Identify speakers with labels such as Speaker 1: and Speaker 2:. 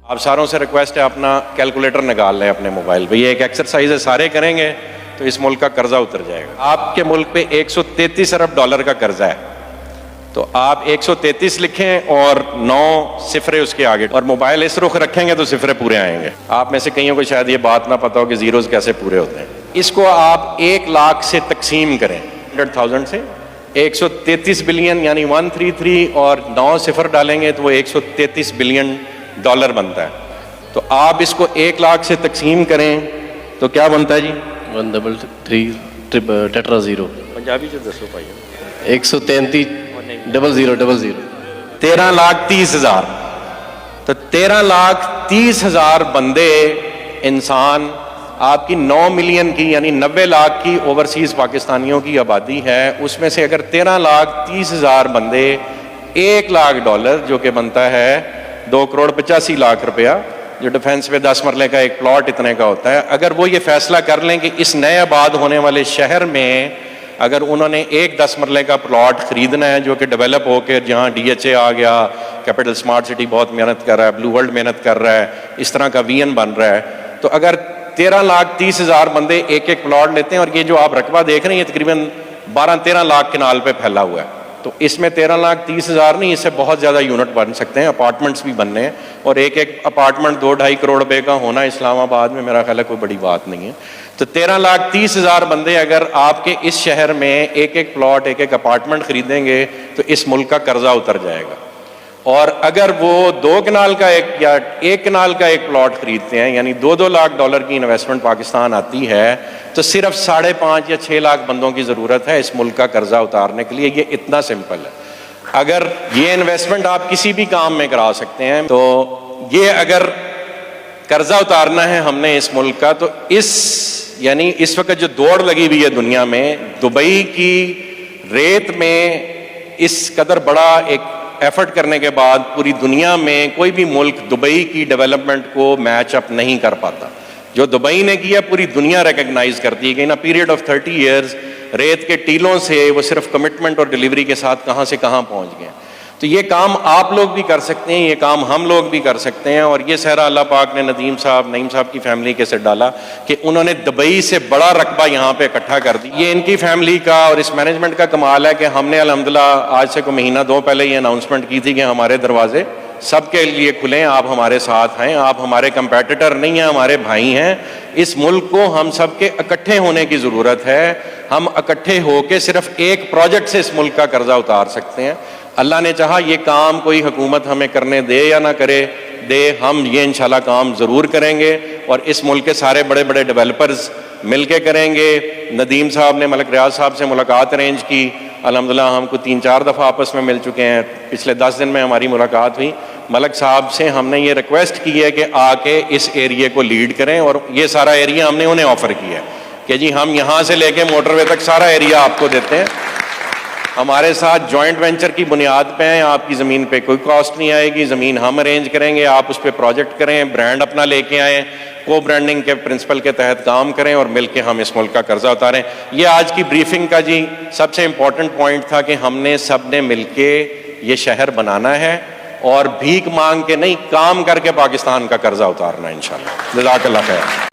Speaker 1: آپ ساروں سے ریکویسٹ ہے اپنا کیلکولیٹر نکال لیں اپنے موبائل پہ. یہ ایک ایکسرسائز ہے, سارے کریں گے تو اس ملک کا قرضہ اتر جائے گا. آپ کے ملک پہ $133 ارب کا قرضہ ہے, تو آپ 133 لکھیں اور 9 صفرے اس کے آگے, اور موبائل اس رخ رکھیں گے تو صفرے پورے آئیں گے. آپ میں سے کئیوں کو شاید یہ بات نہ پتا ہو کہ زیروز کیسے پورے ہوتے ہیں. اس کو آپ 1 لاکھ سے تقسیم کریں, 100,000 سے 133 بلین یعنی 133 اور 9 صفر ڈالیں گے تو وہ $133 بلین بنتا ہے. تو آپ اس کو 1 لاکھ سے تقسیم کریں تو کیا بنتا ہے جی؟
Speaker 2: 133 ٹیٹرا زیرو.
Speaker 1: پنجابی سے دسو بھائی.
Speaker 2: 133,000.
Speaker 1: 13,30,000. تو 13,30,000 بندے انسان, آپ کی 9 ملین کی یعنی 90 لاکھ کی اوورسیز پاکستانیوں کی آبادی ہے, اس میں سے اگر 13,30,000 بندے $1 لاکھ جو کہ بنتا ہے 2,85,00,000 روپیہ, جو ڈیفنس پہ 10 مرلے کا ایک پلاٹ اتنے کا ہوتا ہے, اگر وہ یہ فیصلہ کر لیں کہ اس نئے آباد ہونے والے شہر میں اگر انہوں نے ایک 10 مرلے کا پلاٹ خریدنا ہے جو کہ ڈیولپ ہو کے, جہاں DHA آ گیا, کیپٹل اسمارٹ سٹی بہت محنت کر رہا ہے, بلو ورلڈ محنت کر رہا ہے, اس طرح کا VN بن رہا ہے, تو اگر 13,30,000 بندے ایک ایک پلاٹ لیتے ہیں, اور یہ جو آپ رقبہ دیکھ رہے ہیں یہ تقریباً 12-13 لاکھ کنال پہ پھیلا ہوا ہے, تو اس میں 13,30,000 نہیں, اس سے بہت زیادہ یونٹ بن سکتے ہیں, اپارٹمنٹس بھی بننے ہیں, اور ایک ایک اپارٹمنٹ 2-2.5 کروڑ روپے کا ہونا اسلام آباد میں میرا خیال ہے کوئی بڑی بات نہیں ہے. تو 13,30,000 بندے اگر آپ کے اس شہر میں ایک ایک پلاٹ ایک ایک اپارٹمنٹ خریدیں گے تو اس ملک کا قرضہ اتر جائے گا. اور اگر وہ 2 کنال کا ایک یا 1 کنال کا ایک پلاٹ خریدتے ہیں یعنی $2 لاکھ کی انویسٹمنٹ پاکستان آتی ہے, تو صرف 5.5 یا 6 لاکھ بندوں کی ضرورت ہے اس ملک کا قرضہ اتارنے کے لیے. یہ اتنا سمپل ہے. اگر یہ انویسٹمنٹ آپ کسی بھی کام میں کرا سکتے ہیں, تو یہ اگر قرضہ اتارنا ہے ہم نے اس ملک کا, تو یعنی اس وقت جو دوڑ لگی ہوئی ہے دنیا میں, دبئی کی ریت میں اس قدر بڑا ایک ایفرٹ کرنے کے بعد پوری دنیا میں کوئی بھی ملک دبئی کی ڈیولپمنٹ کو میچ اپ نہیں کر پاتا. جو دبئی نے کیا پوری دنیا ریکگنائز کرتی ہے کہ ان اے پیریڈ آف 30 ایئرز ریت کے ٹیلوں سے وہ صرف کمٹمنٹ اور ڈیلیوری کے ساتھ کہاں سے کہاں پہنچ گئے. تو یہ کام آپ لوگ بھی کر سکتے ہیں, یہ کام ہم لوگ بھی کر سکتے ہیں. اور یہ صحرا اللہ پاک نے نعیم صاحب کی فیملی کے سے ڈالا کہ انہوں نے دبئی سے بڑا رقبہ یہاں پہ اکٹھا کر دی. یہ ان کی فیملی کا اور اس مینجمنٹ کا کمال ہے کہ ہم نے الحمدللہ آج سے کوئی مہینہ 2 پہلے یہ اناؤنسمنٹ کی تھی کہ ہمارے دروازے سب کے لیے کھلے ہیں, آپ ہمارے ساتھ ہیں, آپ ہمارے کمپیٹیٹر نہیں ہیں, ہمارے بھائی ہیں. اس ملک کو ہم سب کے اکٹھے ہونے کی ضرورت ہے. ہم اکٹھے ہو کے صرف ایک پروجیکٹ سے اس ملک کا قرضہ اتار سکتے ہیں. اللہ نے چاہا یہ کام کوئی حکومت ہمیں کرنے دے یا نہ کرے دے, ہم یہ انشاءاللہ کام ضرور کریں گے, اور اس ملک کے سارے بڑے بڑے ڈیولپرز مل کے کریں گے. ندیم صاحب نے ملک ریاض صاحب سے ملاقات ارینج کی, الحمدللہ ہم کو 3-4 دفعہ آپس میں مل چکے ہیں. پچھلے 10 دن میں ہماری ملاقات ہوئی. ملک صاحب سے ہم نے یہ ریکویسٹ کی ہے کہ آ کے اس ایریے کو لیڈ کریں, اور یہ سارا ایریا ہم نے انہیں آفر کیا ہے کہ جی ہم یہاں سے لے کے موٹر وے تک سارا ایریا آپ کو دیتے ہیں. ہمارے ساتھ جوائنٹ وینچر کی بنیاد پہ ہیں, آپ کی زمین پہ کوئی کاسٹ نہیں آئے گی, زمین ہم ارینج کریں گے, آپ اس پہ پروجیکٹ کریں, برانڈ اپنا لے کے آئیں, کو برانڈنگ کے پرنسپل کے تحت کام کریں, اور مل کے ہم اس ملک کا قرضہ اتاریں. یہ آج کی بریفنگ کا جی سب سے امپورٹنٹ پوائنٹ تھا کہ ہم نے سب نے مل کے یہ شہر بنانا ہے, اور بھیک مانگ کے نہیں, کام کر کے پاکستان کا قرضہ اتارنا ہے انشاءاللہ. جزاک اللہ خیر.